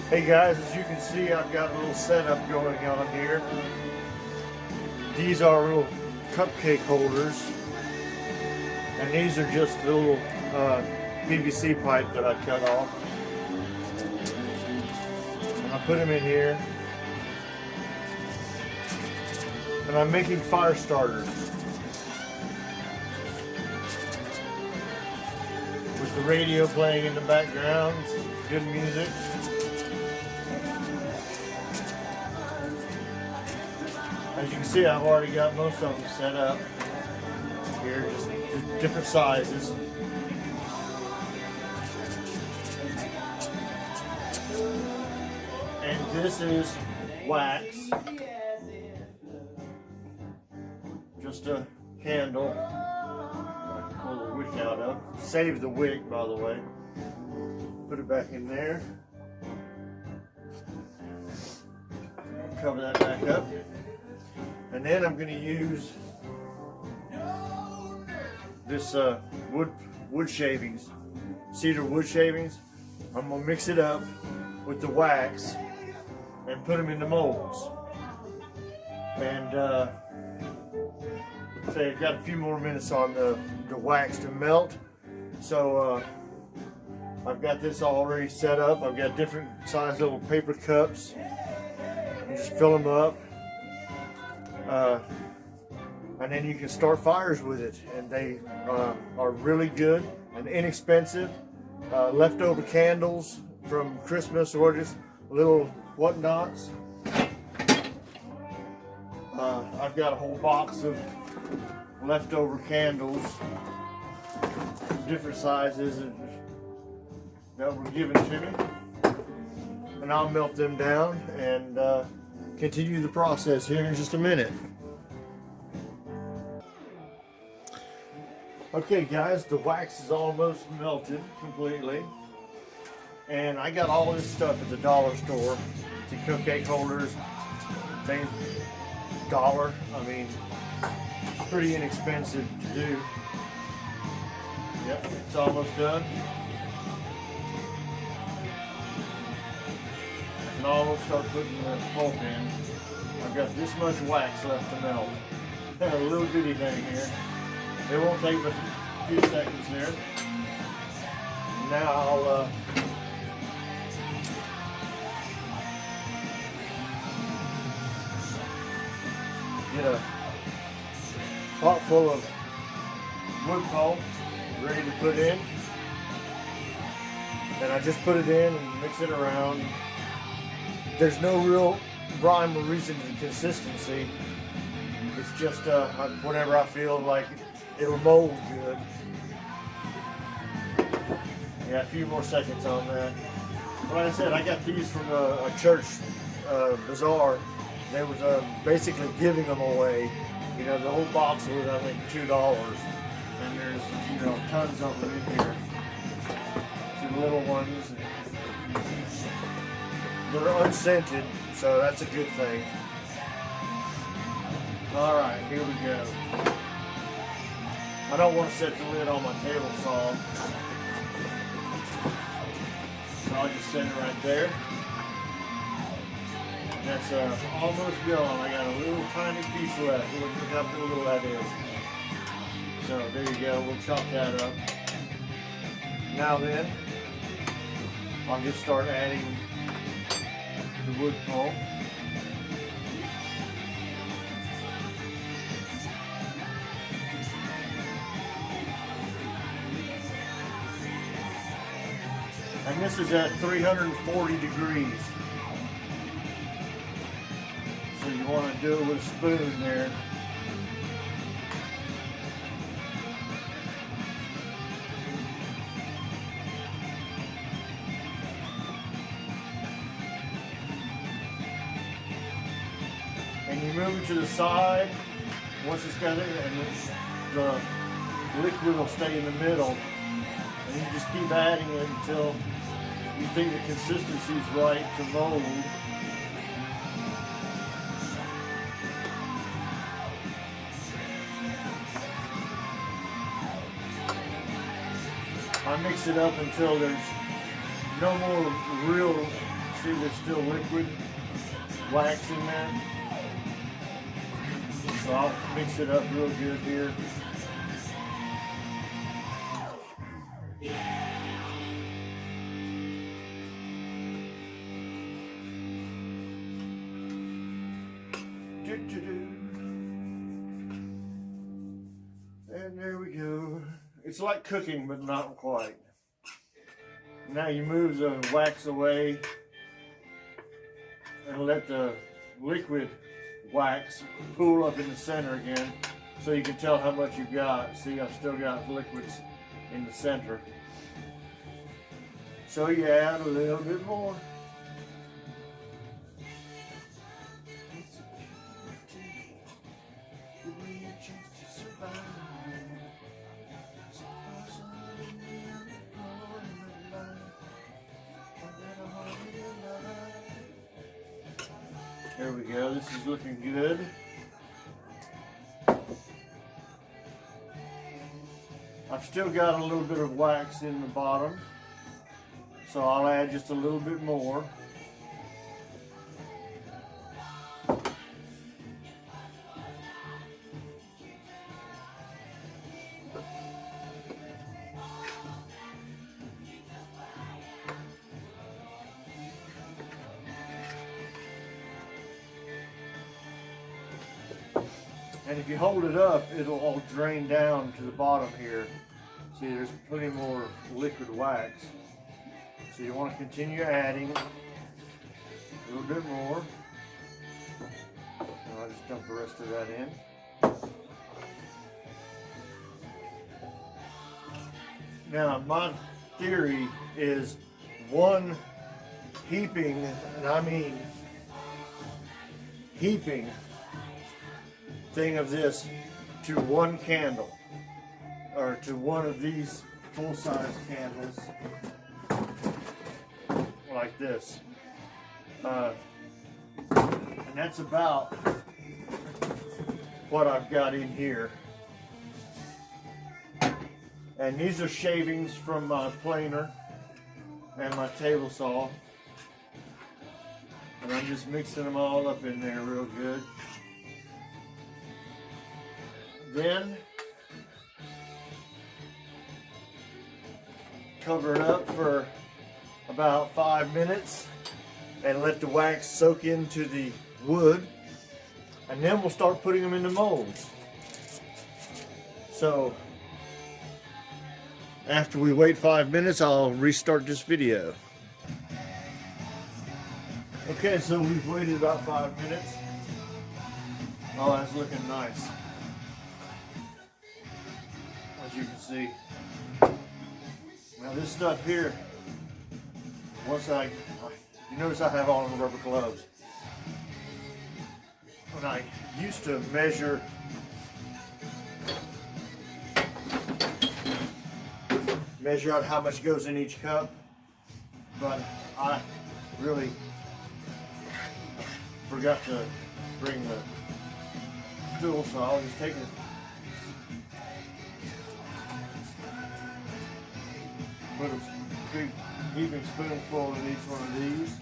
Hey guys, as you can see, I've got a little setup going on here. These are little cupcake holders, and these are just little PVC pipe that I cut off. And I put them in here, and I'm making fire starters with the radio playing in the background, good music. As you can see, I've already got most of them set up here, just different sizes. And this is wax, just a candle, pull the wick out of. Save the wick, by the way. Put it back in there. Cover that back up. And then I'm going to use this wood shavings, cedar wood shavings. I'm going to mix it up with the wax and put them in the molds. And say I've got a few more minutes on the wax to melt. So I've got this already set up. I've got different size little paper cups. You just fill them up. And then you can start fires with it, and they are really good and inexpensive. Leftover candles from Christmas or just little whatnots. I've got a whole box of leftover candles, different sizes that were given to me, and I'll melt them down and continue the process here in just a minute. Okay guys, the wax is almost melted completely, and I got all this stuff at the dollar store. The cupcake holders, things, $1. I mean, it's pretty inexpensive to do. Yep, it's almost done. And I'll start putting the pulp in. I've got this much wax left to melt. A little bitty thing here. It won't take but a few seconds here. Now I'll get a pot full of wood pulp ready to put in. And I just put it in and mix it around. There's no real rhyme or reason to consistency. It's just whenever I feel like it'll mold good. Yeah, a few more seconds on that. Like I said, I got these from a church bazaar. They was basically giving them away. You know, the whole box was I think $2, and there's tons of them in here. Some little ones. They're unscented, so that's a good thing. All right, here we go. I don't want to set the lid on my table saw, so I'll just set it right there. That's almost gone. I got a little tiny piece left. Look how little that is. So there you go. We'll chop that up. Now then, I'll just start adding the wood pulp. And this is at 340 degrees. So you want to do it with a spoon there. And you move it to the side. Once it's got it, and the liquid will stay in the middle. And you just keep adding it until you think the consistency is right to mold. I mix it up until there's no more real See, there's still liquid wax in there. So I'll mix it up real good here. And there we go. It's like cooking, but not quite. Now you move the wax away and let the liquid wax pool up in the center again so you can tell how much you've got. See, I've still got liquids in the center. So you add a little bit more. There we go, this is looking good. I've still got a little bit of wax in the bottom, so I'll add just a little bit more. And if you hold it up, it'll all drain down to the bottom here. See, there's plenty more liquid wax. So you want to continue adding a little bit more. And I'll just dump the rest of that in. Now, my theory is one heaping, and I mean heaping, thing of this to one candle, or to one of these full-size candles like this, and that's about what I've got in here. And these are shavings from my planer and my table saw, and I'm just mixing them all up in there real good. Then cover it up for about 5 minutes and let the wax soak into the wood, and then we'll start putting them in the molds. So after we wait 5 minutes, I'll restart this video. Okay, so we've waited about 5 minutes. Oh, that's looking nice. As you can see. Now this stuff here, you notice I have on rubber gloves. When I used to measure out how much goes in each cup, but I really forgot to bring the tool, so I'll just take it. Put a big heaping spoonful in each one of these.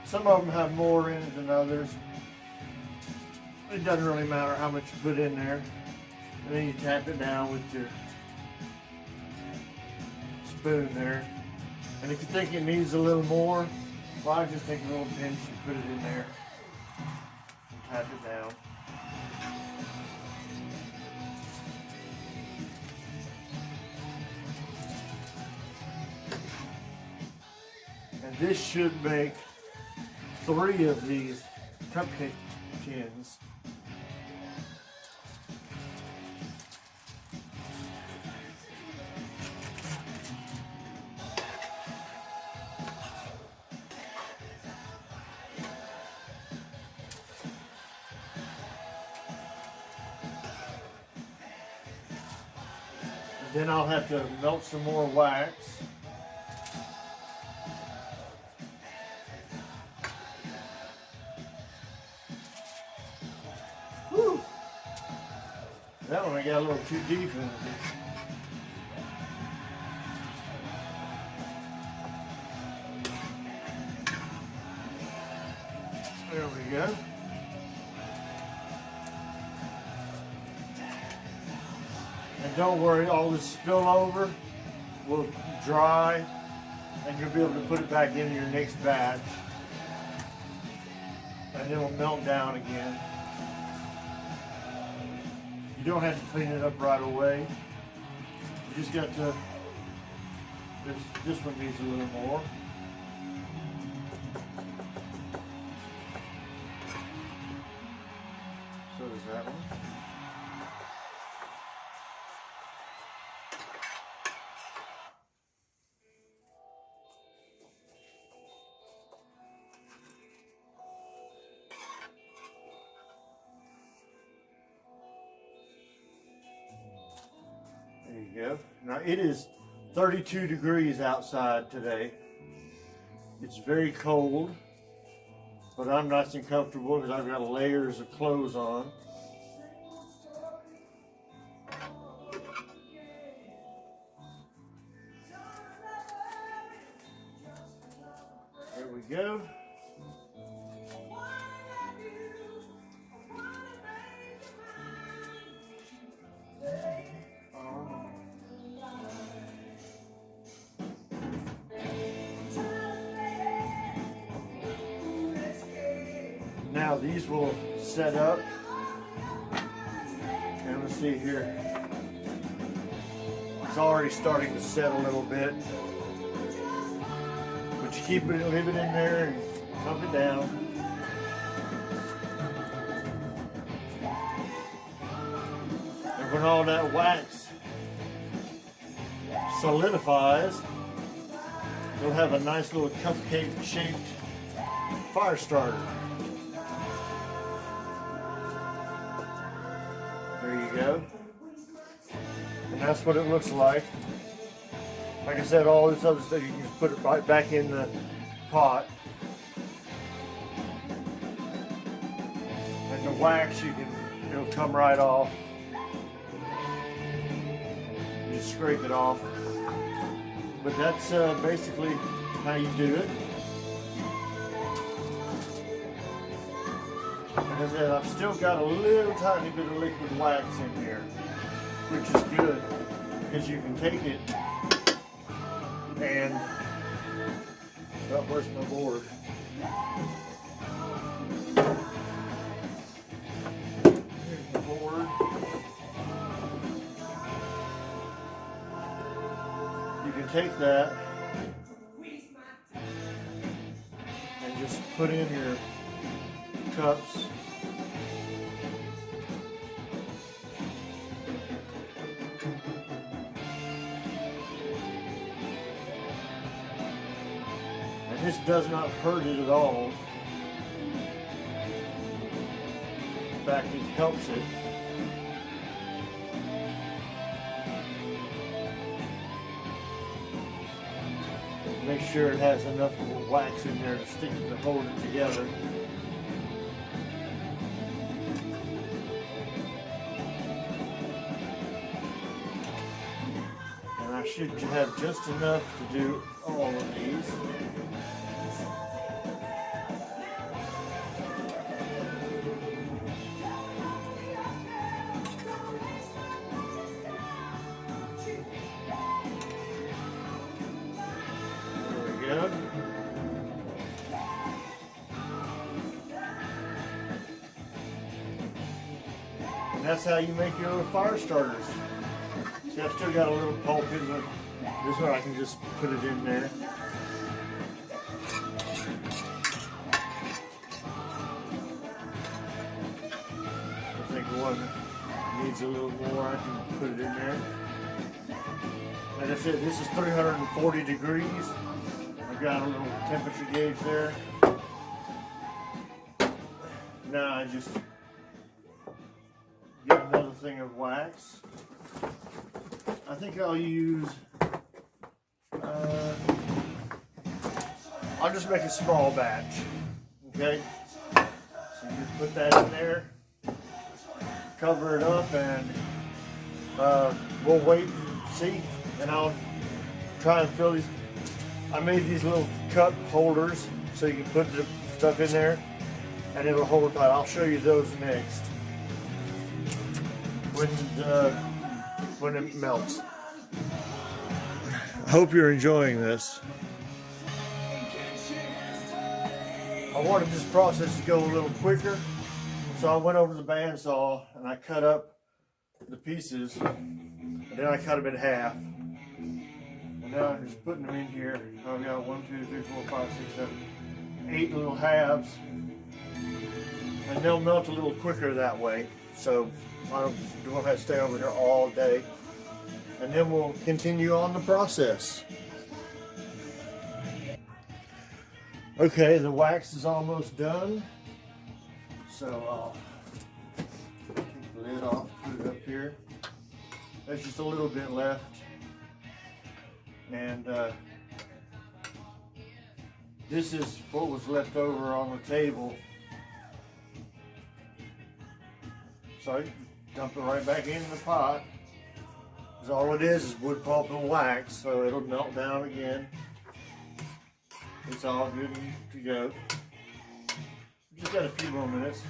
Some of them have more in it than others. It doesn't really matter how much you put in there. And then you tap it down with your spoon there. And if you think it needs a little more, well, I just take a little pinch and put it in there and tap it down. And this should make 3 of these cupcake tins. Then I'll have to melt some more wax. Whew. That one I got a little too deep in it. There we go. And don't worry, all this spillover will dry and you'll be able to put it back into your next batch. And it'll melt down again. You don't have to clean it up right away. You just got to, this one needs a little more. So does that one. There you go. Now it is 32 degrees outside today. It's very cold, but I'm nice and comfortable because I've got layers of clothes on. There we go. Now these will set up, and let's see here. It's already starting to set a little bit, but you keep it, leave it in there and pump it down. And when all that wax solidifies, you'll have a nice little cupcake shaped fire starter. There you go. And that's what it looks like. Like I said, all this other stuff, you can just put it right back in the pot. And the wax, it'll come right off. You just scrape it off. But that's basically how you do it. Like I said, I've still got a little tiny bit of liquid wax in here, which is good because you can take it and, oh, where's my board? Here's the board. You can take that and just put in your cups. And this does not hurt it at all. In fact, it helps it. Make sure it has enough wax in there to stick it to hold it together. And I should have just enough to do all of these. Good. And that's how you make your little fire starters. See, I've still got a little pulp in the, this one I can just put it in there. I think one needs a little more, I can put it in there. Like I said, this is 340 degrees. I've got a little temperature gauge there. Now I just get another thing of wax. I think I'll use, I'll just make a small batch, okay? So you just put that in there, cover it up, and we'll wait and see, and I'll try and fill these. I made these little cup holders so you can put the stuff in there and it'll hold tight. I'll show you those next when it melts. I hope you're enjoying this. I wanted this process to go a little quicker, so I went over to the bandsaw and I cut up the pieces, and then I cut them in half. And now I'm just putting them in here. I've got 1, 2, 3, 4, 5, 6, 7, 8 little halves, and they'll melt a little quicker that way. So I don't have to stay over here all day. And then we'll continue on the process. Okay, the wax is almost done. So I'll take the lid off, put it up here. There's just a little bit left. And this is what was left over on the table. So you dump it right back into the pot. Because all it is wood pulp and wax, so it'll melt down again. It's all good to go. Just got a few more minutes.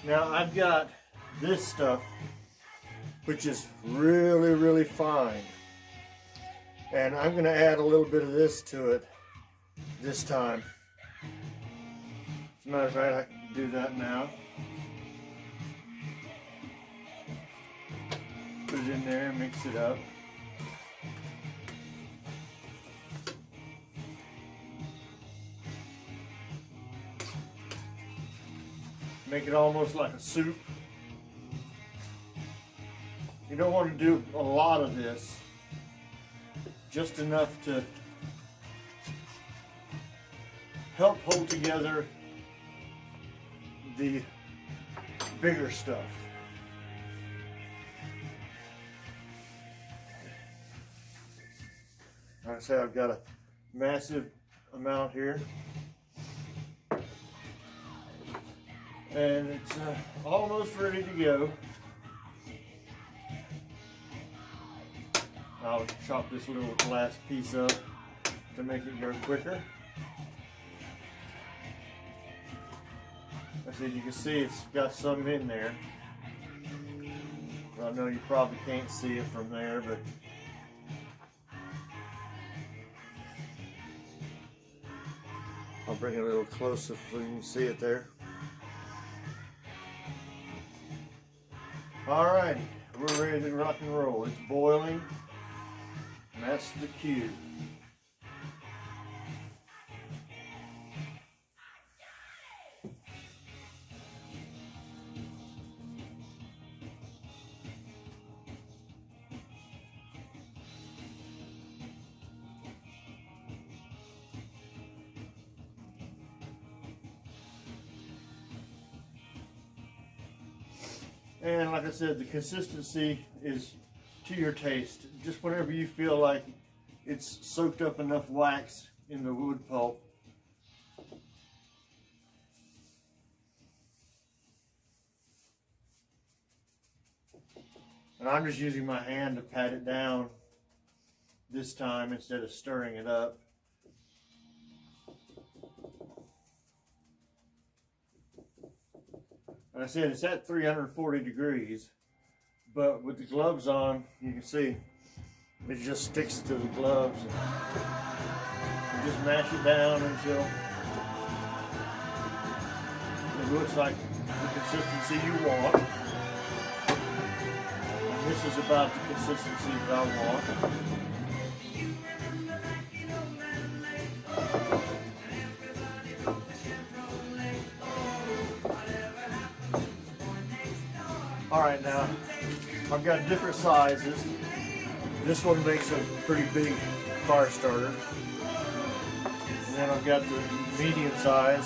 Now I've got this stuff, which is really, really fine. And I'm going to add a little bit of this to it this time. As a matter of fact, I can do that now. Put it in there and mix it up. Make it almost like a soup. You don't want to do a lot of this. Just enough to help hold together the bigger stuff. Like I said, I've got a massive amount here. And it's almost ready to go. I'll chop this little glass piece up to make it go quicker. I said, you can see it's got some in there. I know you probably can't see it from there, but I'll bring it a little closer so you can see it there. Alrighty, we're ready to rock and roll. It's boiling. And that's the cue. And like I said, the consistency is to your taste. Just whenever you feel like it's soaked up enough wax in the wood pulp. And I'm just using my hand to pat it down this time instead of stirring it up. And I said it's at 340 degrees, but with the gloves on, you can see it just sticks to the gloves. You just mash it down until it looks like the consistency you want. And this is about the consistency that I want. Alright, now I've got different sizes. This one makes a pretty big fire starter. And then I've got the medium size.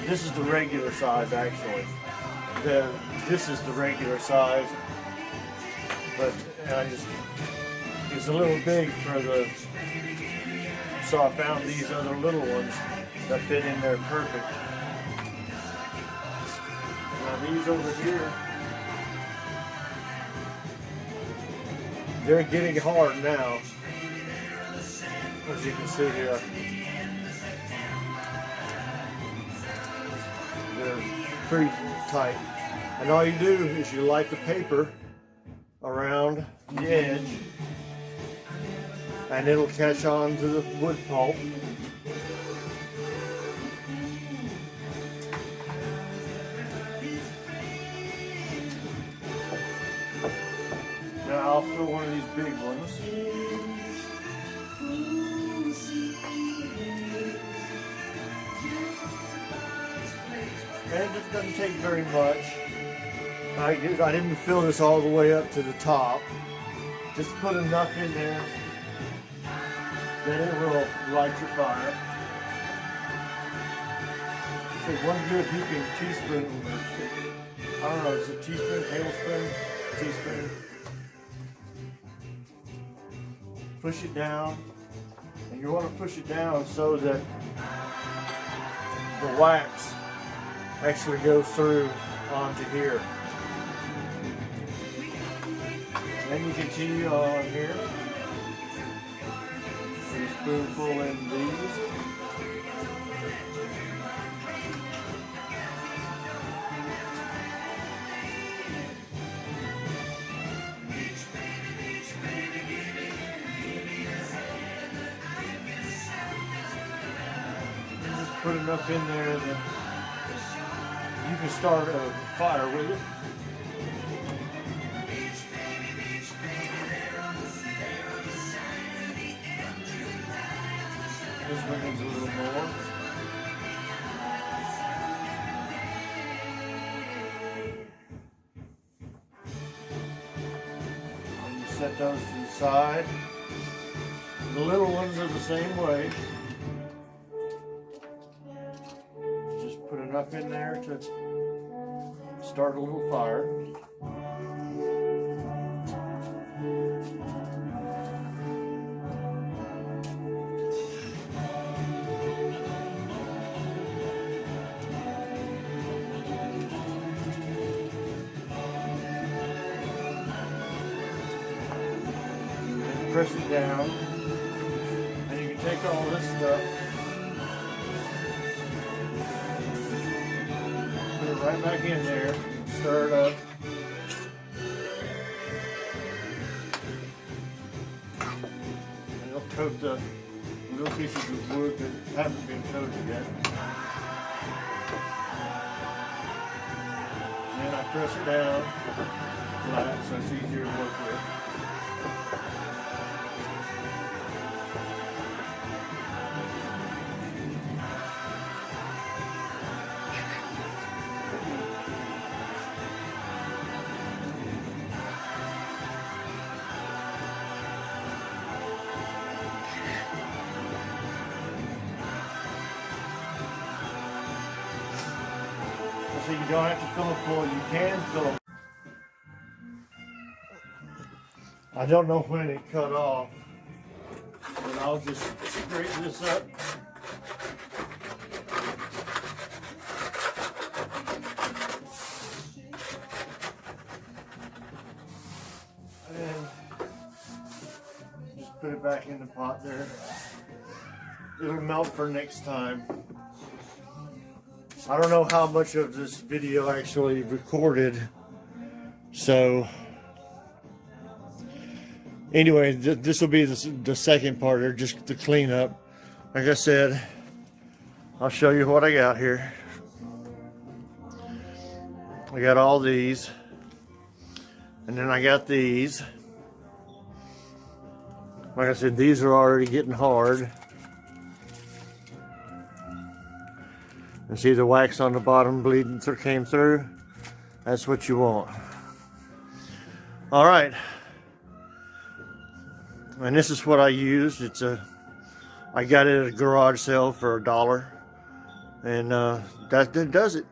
This is the regular size actually. This is the regular size. but it's a little big for the, so I found these other little ones that fit in there perfect. Now these over here, they're getting hard now, as you can see here. They're pretty tight. And all you do is you light the paper around the edge and it'll catch on to the wood pulp. Now I'll fill one of these big ones. And it doesn't take very much. I didn't fill this all the way up to the top. Just put enough in there that it will light your fire. So one good heaping teaspoon, I don't know, is it a teaspoon, tablespoon, teaspoon. Push it down, and you want to push it down so that the wax actually goes through onto here. Then you continue on here. Put a spoonful in these. And just put enough in there that you can start a fire with it. This one needs a little more. And you set those to the side. The little ones are the same way. Just put enough in there to start a little fire. Press it down, and you can take all this stuff, put it right back in there, stir it up. And it'll coat the little pieces of wood that haven't been coated yet. And then I press it down flat so it's easier to work with. So you don't have to fill it full, you can fill it. I don't know when it cut off, but I'll just straighten this up. And just put it back in the pot there. It'll melt for next time. I don't know how much of this video actually recorded, so anyway, this will be the second part, or just the cleanup. Like I said, I'll show you what I got here. I got all these, and then I got these. Like I said, these are already getting hard. And see the wax on the bottom bleeding through, came through? That's what you want. All right. And this is what I used. I got it at a garage sale for $1. And that does it.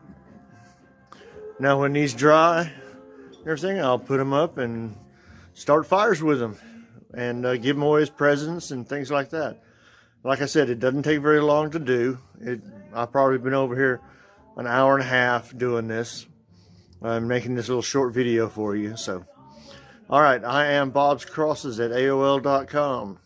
Now when these dry, everything, I'll put them up and start fires with them and give them away as presents and things like that. Like I said, it doesn't take very long to do. I've probably been over here an hour and a half doing this. I'm making this little short video for you. So, all right, I am Bob's Crosses at AOL.com.